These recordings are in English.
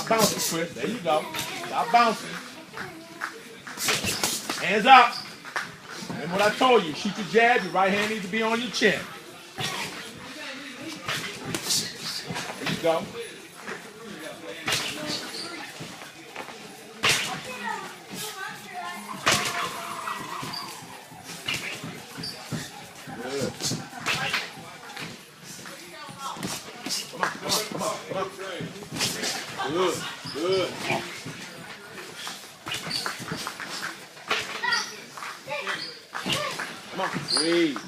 Stop bouncing, Chris. There you go. Stop bouncing. Hands up. Remember what I told you. Shoot your jab. Your right hand needs to be on your chin. There you go. Good. Come on, come on, come on, come on. Good, good. Come on, breathe.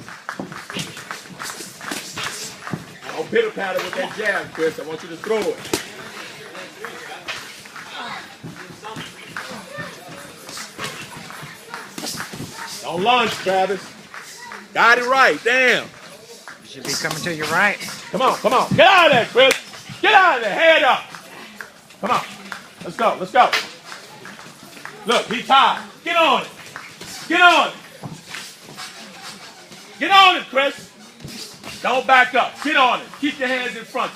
Don't pitter patter with that jab, Chris. I want you to throw it. Don't lunge, Travis. Got it right. Damn. You should be coming to your right. Come on, come on. Get out of there, Chris. Get out of there. Head up. Come on. Let's go. Let's go. Look, he's tied. Get on it. Get on it. Get on it, Chris. Don't back up. Get on it. Keep your hands in front.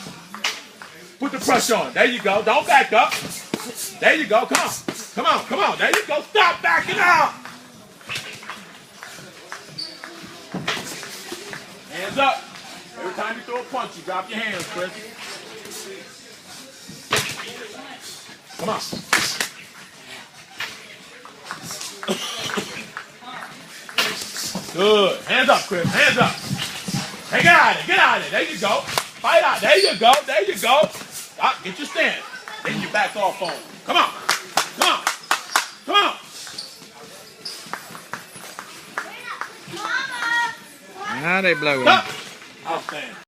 Put the pressure on. There you go. Don't back up. There you go. Come on. Come on. Come on. There you go. Stop backing out. Hands up. Every time you throw a punch, you drop your hands, Chris. Come on. Good. Hands up, Chris. Hands up. Hey, get out of it. Get out of it. There you go. Fight out. There you go. There you go. Stop. Get your stand. Then you back off on him. Come on. Come on. Come on. Now they blowing. Up. Outstanding.